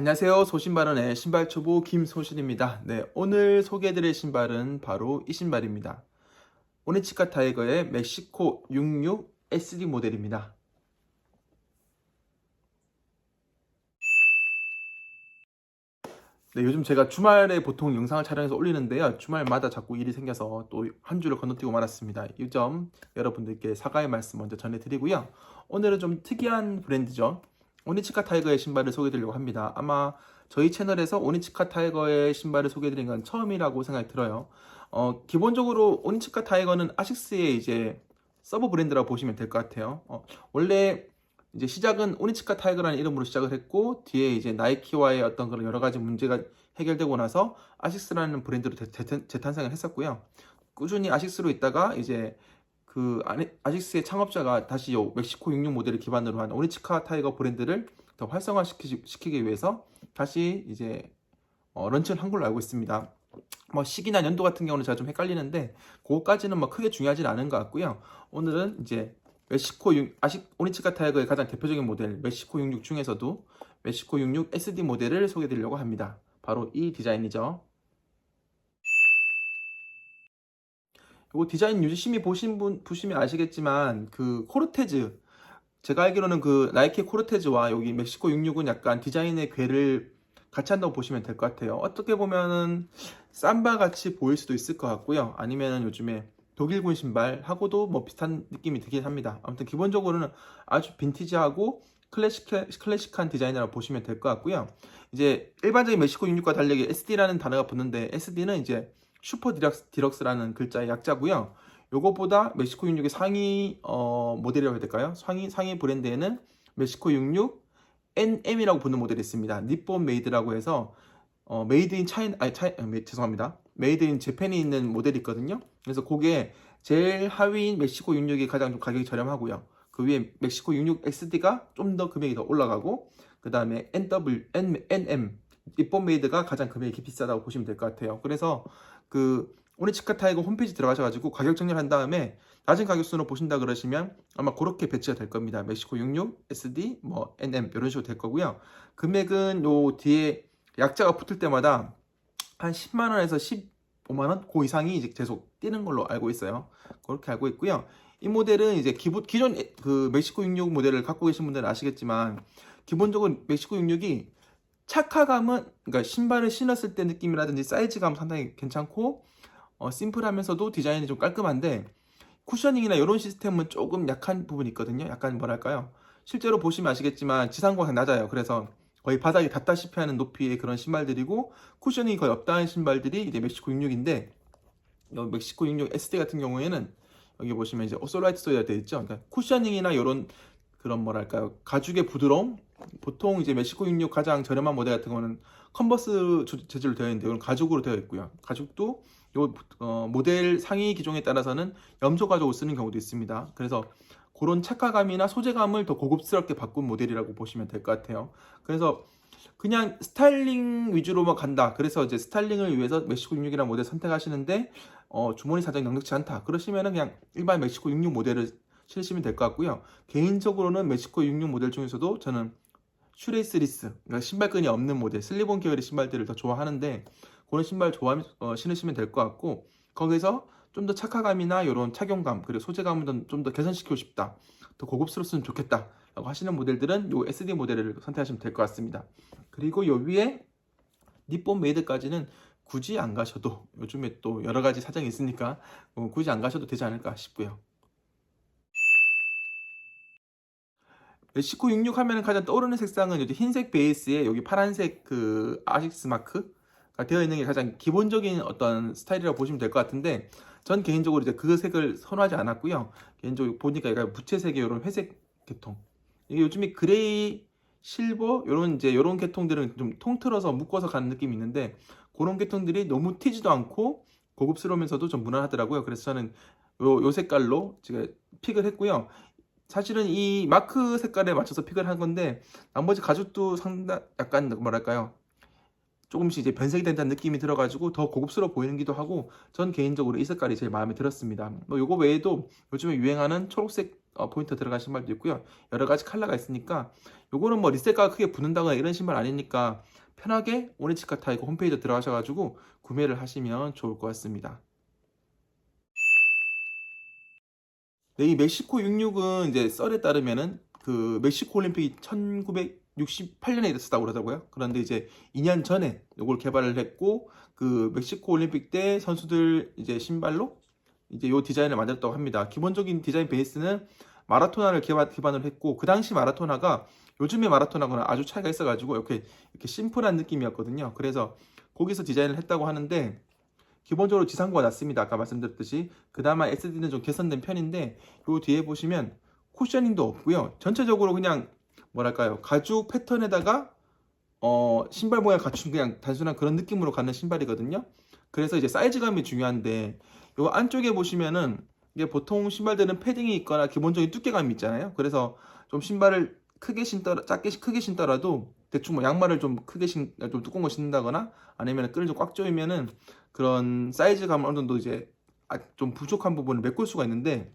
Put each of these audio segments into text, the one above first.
안녕하세요. 소신발언의 신발초보 김소신입니다. 네, 오늘 소개해드릴 신발은 바로 이 신발입니다. 오니치카 타이거의 멕시코 66 SD 모델입니다. 네, 요즘 제가 주말에 보통 영상을 촬영해서 올리는데요. 주말마다 자꾸 일이 생겨서 또 한 주를 건너뛰고 말았습니다. 이 점 여러분들께 사과의 말씀 먼저 전해드리고요. 오늘은 좀 특이한 브랜드죠. 오니치카 타이거의 신발을 소개해드리려고 합니다. 아마 저희 채널에서 오니치카 타이거의 신발을 소개해드린 건 처음이라고 생각이 들어요. 기본적으로 오니치카 타이거는 아식스의 이제 서브 브랜드라고 보시면 될 것 같아요. 원래 이제 시작은 오니치카 타이거라는 이름으로 시작을 했고, 뒤에 이제 나이키와의 어떤 그런 여러 가지 문제가 해결되고 나서 아식스라는 브랜드로 재탄생을 했었고요. 꾸준히 아식스로 있다가 이제 아식스의 창업자가 다시 요 멕시코 66 모델을 기반으로 한 오니치카 타이거 브랜드를 더 활성화시키기 위해서 다시 이제 런칭을 한 걸로 알고 있습니다. 뭐 시기나 연도 같은 경우는 제가 좀 헷갈리는데 그거까지는 뭐 크게 중요하진 않은 것 같고요. 오늘은 이제 오니치카 타이거의 가장 대표적인 모델 멕시코 66 중에서도 멕시코 66 SD 모델을 소개해 드리려고 합니다. 바로 이 디자인이죠. 이 디자인 유심히 보시면 아시겠지만 그 코르테즈, 제가 알기로는 그 나이키 코르테즈와 여기 멕시코 66은 약간 디자인의 궤를 같이 한다고 보시면 될 것 같아요. 어떻게 보면은 삼바 같이 보일 수도 있을 것 같고요. 아니면은 요즘에 독일군 신발하고도 뭐 비슷한 느낌이 들긴 합니다. 아무튼 기본적으로는 아주 빈티지하고 클래식한 디자인이라고 보시면 될 것 같고요. 이제 일반적인 멕시코 66과 달리 SD라는 단어가 붙는데 SD는 이제 슈퍼 디럭스라는 글자의 약자고요. 요것보다 멕시코 66의 상위 모델이라고 해야 될까요? 상위 브랜드에는 멕시코 66 NM이라고 붙는 모델이 있습니다. 니폰 메이드라고 해서 메이드 인 차이나 죄송합니다. 메이드 인 재팬이 있는 모델이 있거든요. 그래서 그게 제일 하위인 멕시코 66이 가장 좀 가격이 저렴하고요. 그 위에 멕시코 66 XD가 좀 더 금액이 더 올라가고, 그 다음에 NM 니폰 메이드가 가장 금액이 비싸다고 보시면 될 것 같아요. 그래서 그 오니치카 타이거 홈페이지 들어가셔가지고 가격 정리를 한 다음에 낮은 가격 순으로 보신다 그러시면 아마 그렇게 배치가 될 겁니다. 멕시코 66, SD, 뭐 NM 이런 식으로 될 거고요. 금액은 요 뒤에 약자가 붙을 때마다 한 10만 원에서 15만 원 그 이상이 이제 계속 뛰는 걸로 알고 있어요. 그렇게 알고 있고요. 이 모델은 이제 기존 그 멕시코 66 모델을 갖고 계신 분들은 아시겠지만 기본적으로 멕시코 66이 착화감은, 그러니까 신발을 신었을 때 느낌이라든지 사이즈감 상당히 괜찮고 심플하면서도 디자인이 좀 깔끔한데 쿠셔닝이나 이런 시스템은 조금 약한 부분이 있거든요. 약간 뭐랄까요, 실제로 보시면 아시겠지만 지상고가 낮아요. 그래서 거의 바닥이 닿다시피 하는 높이의 그런 신발들이고, 쿠셔닝이 거의 없다는 신발들이 이제 멕시코 66인데, 멕시코 66 SD 같은 경우에는 여기 보시면 이제 오솔라이트 소리가 되어 있죠. 그러니까 쿠셔닝이나 이런 그런 뭐랄까요, 가죽의 부드러움, 보통 이제 멕시코 66 가장 저렴한 모델 같은 경우는 컨버스 재질로 되어 있는데 이건 가죽으로 되어 있고요. 가죽도 요 모델 상위 기종에 따라서는 염소 가죽을 쓰는 경우도 있습니다. 그래서 그런 착화감이나 소재감을 더 고급스럽게 바꾼 모델이라고 보시면 될 것 같아요. 그래서 그냥 스타일링 위주로만 간다, 그래서 이제 스타일링을 위해서 멕시코 66이라는 모델 선택하시는데 주머니 사정이 넉넉치 않다 그러시면은 그냥 일반 멕시코 66 모델을 신으시면 될 것 같고요. 개인적으로는 멕시코 66 모델 중에서도 저는 슈레이스리스, 그러니까 신발끈이 없는 모델, 슬리본 계열의 신발들을 더 좋아하는데 그런 신발 신으시면 될 것 같고, 거기서 좀 더 착화감이나 이런 착용감 그리고 소재감을 좀 더 개선시키고 싶다, 더 고급스러웠으면 좋겠다 라고 하시는 모델들은 요 SD 모델을 선택하시면 될 것 같습니다. 그리고 요 위에 니폰 메이드까지는 굳이 안 가셔도, 요즘에 또 여러 가지 사정이 있으니까 굳이 안 가셔도 되지 않을까 싶고요. 멕시코 66 하면 가장 떠오르는 색상은 이제 흰색 베이스에 여기 파란색 그 아식스 마크가 되어 있는 게 가장 기본적인 어떤 스타일이라고 보시면 될 것 같은데, 전 개인적으로 이제 그 색을 선호하지 않았고요. 개인적으로 보니까 약간 무채색의 이런 회색 계통, 이게 요즘에 그레이, 실버 이런 계통들은 좀 통틀어서 묶어서 가는 느낌이 있는데, 그런 계통들이 너무 튀지도 않고 고급스러우면서도 좀 무난하더라고요. 그래서 저는 요 색깔로 제가 픽을 했고요. 사실은 이 마크 색깔에 맞춰서 픽을 한 건데 나머지 가죽도 상당 약간 뭐랄까요, 조금씩 이제 변색이 된다는 느낌이 들어가지고 더 고급스러워 보이기도 하고, 전 개인적으로 이 색깔이 제일 마음에 들었습니다. 뭐 요거 외에도 요즘에 유행하는 초록색 포인트 들어간 신발도 있고요. 여러 가지 컬러가 있으니까 요거는 뭐 리셀가가 크게 붙는다거나 이런 신발 아니니까 편하게 오니치카 타이거 홈페이지에 들어가셔가지고 구매를 하시면 좋을 것 같습니다. 네, 이 멕시코 66은 이제 썰에 따르면은 그 멕시코 올림픽이 1968년에 있었다고 그러더라고요. 그런데 이제 2년 전에 이걸 개발을 했고 그 멕시코 올림픽 때 선수들 이제 신발로 이제 요 디자인을 만들었다고 합니다. 기본적인 디자인 베이스는 마라토나를 기반으로 했고 그 당시 마라토나가 요즘의 마라토나하고는 아주 차이가 있어가지고 이렇게 심플한 느낌이었거든요. 그래서 거기서 디자인을 했다고 하는데 기본적으로 지상고가 낮습니다. 아까 말씀드렸듯이. 그나마 SD는 좀 개선된 편인데 요 뒤에 보시면 쿠셔닝도 없고요. 전체적으로 그냥 뭐랄까요, 가죽 패턴에다가 신발 모양 갖춘 그냥 단순한 그런 느낌으로 가는 신발이거든요. 그래서 이제 사이즈감이 중요한데 요 안쪽에 보시면은 이게 보통 신발들은 패딩이 있거나 기본적인 두께감이 있잖아요. 그래서 좀 신발을 크게 신더라도 대충 뭐 양말을 좀 좀 두꺼운 거 신는다거나 아니면 끈을 좀 꽉 조이면은 그런 사이즈감을 어느 정도 이제 좀 부족한 부분을 메꿀 수가 있는데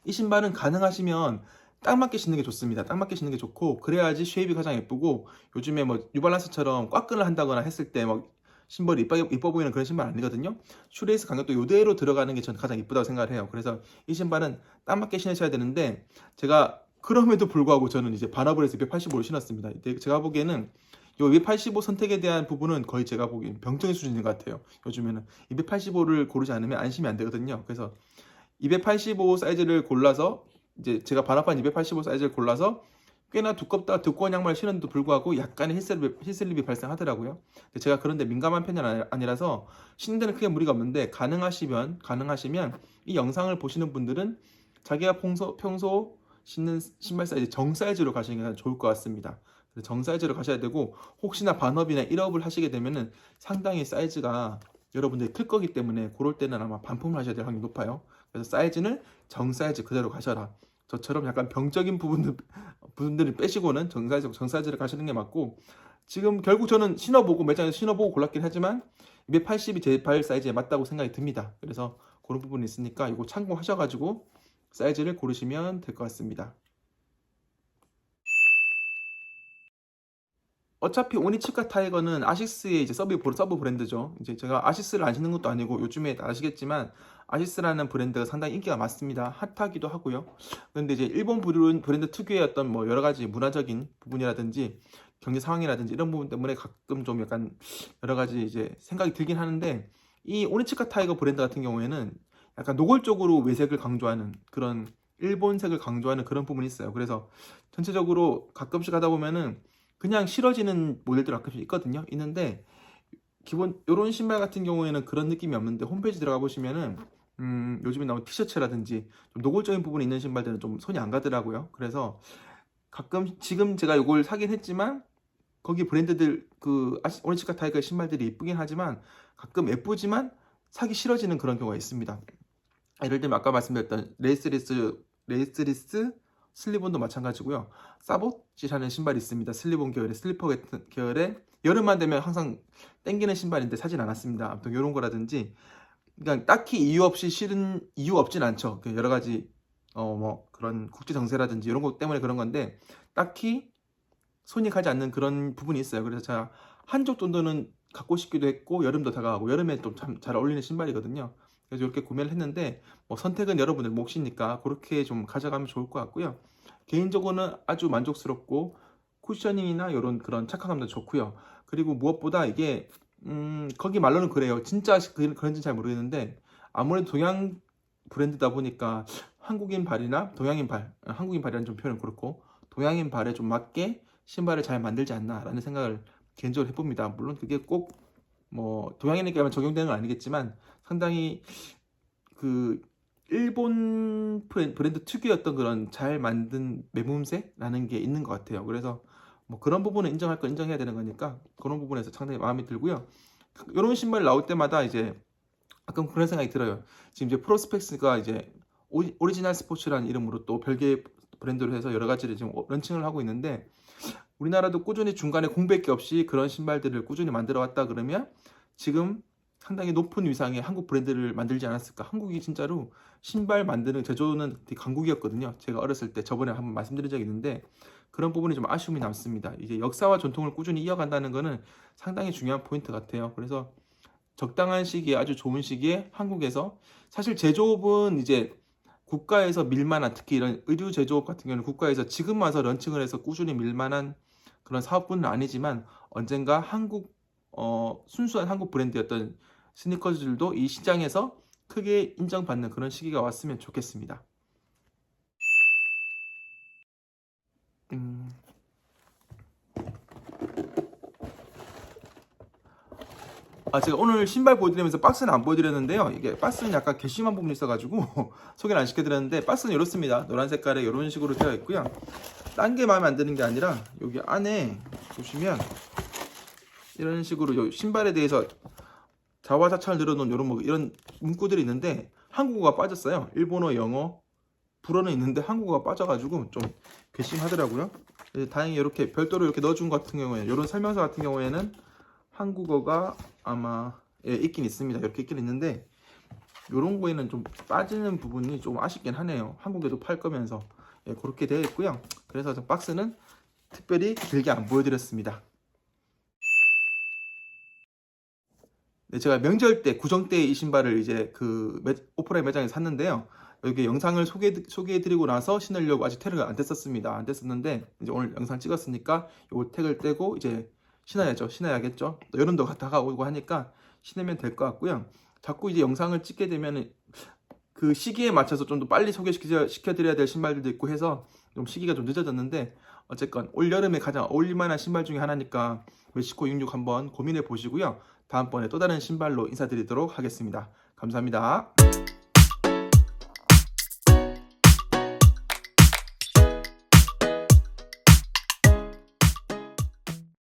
이 신발은 가능하시면 딱 맞게 신는 게 좋습니다. 딱 맞게 신는 게 좋고 그래야지 쉐입이 가장 예쁘고 요즘에 뭐 뉴발란스처럼 꽉끈을 한다거나 했을 때 막 신발이 이뻐 보이는 그런 신발 아니거든요. 슈레이스 간격도 이대로 들어가는 게 저는 가장 이쁘다고 생각을 해요. 그래서 이 신발은 딱 맞게 신으셔야 되는데 제가 그럼에도 불구하고 저는 이제 반합을 해서 285를 신었습니다. 제가 보기에는 요 285 선택에 대한 부분은 거의 제가 보기엔 병정의 수준인 것 같아요. 요즘에는 285를 고르지 않으면 안심이 안 되거든요. 그래서 285 사이즈를 골라서 이제 제가 반합한 285 사이즈를 골라서 꽤나 두꺼운 양말 신었는데도 불구하고 약간의 힐슬립이 발생하더라고요. 제가 그런데 민감한 편이 아니라서 신는 데는 크게 무리가 없는데 가능하시면 이 영상을 보시는 분들은 자기가 평소 신는 신발 사이즈 정 사이즈로 가시는 게 좋을 것 같습니다. 정 사이즈로 가셔야 되고 혹시나 반업이나 1업을 하시게 되면은 상당히 사이즈가 여러분들이 클 거기 때문에 그럴 때는 아마 반품을 하셔야 될 확률이 높아요. 그래서 사이즈는 정 사이즈 그대로 가셔라. 저처럼 약간 병적인 부분들을 빼시고는 정 사이즈를 가시는 게 맞고 지금 결국 저는 매장에서 신어보고 골랐긴 하지만 280이 제 발 사이즈에 맞다고 생각이 듭니다. 그래서 그런 부분이 있으니까 이거 참고하셔가지고 사이즈를 고르시면 될 것 같습니다. 어차피 오니치카 타이거는 아시스의 이제 서브 브랜드죠. 이제 제가 아시스를 안 신는 것도 아니고 요즘에 아시겠지만 아시스라는 브랜드가 상당히 인기가 많습니다. 핫하기도 하고요. 그런데 이제 일본 브랜드 특유의 어떤 뭐 여러 가지 문화적인 부분이라든지 경제 상황이라든지 이런 부분 때문에 가끔 좀 약간 여러 가지 이제 생각이 들긴 하는데 이 오니치카 타이거 브랜드 같은 경우에는 약간 노골적으로 외색을 강조하는 그런 일본색을 강조하는 그런 부분이 있어요. 그래서 전체적으로 가끔씩 하다 보면은 그냥 싫어지는 모델들 가끔씩 있는데 기본 요런 신발 같은 경우에는 그런 느낌이 없는데 홈페이지 들어가 보시면은 요즘에 나온 티셔츠라든지 좀 노골적인 부분이 있는 신발들은 좀 손이 안 가더라고요. 그래서 가끔 지금 제가 요걸 사긴 했지만 거기 브랜드들 그 오니치카 타이거 신발들이 예쁘긴 하지만 가끔 예쁘지만 사기 싫어지는 그런 경우가 있습니다. 예를 들면 아까 말씀드렸던 레이스리스 슬리본도 마찬가지고요. 사봇이라는 신발이 있습니다. 슬리본 계열의 슬리퍼 같은 계열의 여름만 되면 항상 땡기는 신발인데 사진 않았습니다. 아무튼 이런 거라든지 그냥 딱히 이유 없진 않죠. 여러 가지 뭐 그런 국제 정세라든지 이런 것 때문에 그런 건데 딱히 손이 가지 않는 그런 부분이 있어요. 그래서 제가 한쪽 정도는 갖고 싶기도 했고 여름도 다가가고 여름에 또 참 잘 어울리는 신발이거든요. 그래서 이렇게 구매를 했는데 뭐 선택은 여러분들 몫이니까 그렇게 좀 가져가면 좋을 것 같고요. 개인적으로는 아주 만족스럽고 쿠셔닝이나 이런 그런 착화감도 좋고요. 그리고 무엇보다 이게 거기 말로는 그래요. 진짜 그런지 잘 모르겠는데 아무래도 동양 브랜드다 보니까 한국인 발이라는 좀 표현은 그렇고 동양인 발에 좀 맞게 신발을 잘 만들지 않나라는 생각을 개인적으로 해봅니다. 물론 그게 꼭 뭐 동양인에게만 적용되는 건 아니겠지만 상당히 그 일본 브랜드 특유의 어떤 그런 잘 만든 매무새라는 게 있는 것 같아요. 그래서 뭐 그런 부분은 인정할 건 인정해야 되는 거니까 그런 부분에서 상당히 마음에 들고요. 이런 신발 나올 때마다 이제 가끔 그런 생각이 들어요. 지금 이제 프로스펙스가 이제 오리지널 스포츠라는 이름으로 또 별개의 브랜드로 해서 여러 가지를 지금 런칭을 하고 있는데 우리나라도 꾸준히 중간에 공백기 없이 그런 신발들을 꾸준히 만들어 왔다 그러면 지금 상당히 높은 위상의 한국 브랜드를 만들지 않았을까. 한국이 진짜로 신발 만드는 제조는 되게 강국이었거든요. 제가 어렸을 때 저번에 한번 말씀드린 적이 있는데 그런 부분이 좀 아쉬움이 남습니다. 이제 역사와 전통을 꾸준히 이어간다는 거는 상당히 중요한 포인트 같아요. 그래서 적당한 시기에, 아주 좋은 시기에 한국에서, 사실 제조업은 이제 국가에서 밀만한, 특히 이런 의류 제조업 같은 경우는 국가에서 지금 와서 런칭을 해서 꾸준히 밀만한 그런 사업군은 아니지만 언젠가 순수한 한국 브랜드였던 스니커즈들도 이 시장에서 크게 인정받는 그런 시기가 왔으면 좋겠습니다. 음, 제가 오늘 신발 보여드리면서 박스는 안 보여드렸는데요. 이게 박스는 약간 괘씸한 부분이 있어가지고 소개를 안 시켜드렸는데, 박스는 이렇습니다. 노란 색깔에 이런 식으로 되어 있고요. 딴 게 마음에 안 드는 게 아니라 여기 안에 보시면 이런 식으로 요 신발에 대해서 자화자찬을 늘어놓은 이런 문구들이 있는데 한국어가 빠졌어요. 일본어, 영어, 불어는 있는데 한국어가 빠져가지고 좀 괘씸하더라고요. 다행히 이렇게 별도로 이렇게 넣어준 것 같은 경우에, 이런 설명서 같은 경우에는 한국어가 아마 있긴 있습니다. 이렇게 있긴 있는데 이런 거에는 좀 빠지는 부분이 좀 아쉽긴 하네요. 한국에도 팔 거면서. 그렇게 되어 있고요. 그래서 저 박스는 특별히 길게 안 보여드렸습니다. 네, 제가 명절 때, 구정 때 이 신발을 이제 그 오프라인 매장에서 샀는데요. 여기 영상을 소개해드리고 나서 신으려고 아직 태그가 안 됐었습니다. 안 됐었는데 이제 오늘 영상 찍었으니까 요 태그를 떼고 이제 신어야겠죠. 또 여름도 다가오고 하니까 신으면 될 것 같고요. 자꾸 이제 영상을 찍게 되면 그 시기에 맞춰서 좀 더 빨리 소개시켜드려야 될 신발들도 있고 해서 좀 시기가 좀 늦어졌는데, 어쨌건 올 여름에 가장 어울릴만한 신발 중에 하나니까 멕시코 66 한번 고민해 보시고요. 다음번에 또 다른 신발로 인사드리도록 하겠습니다. 감사합니다.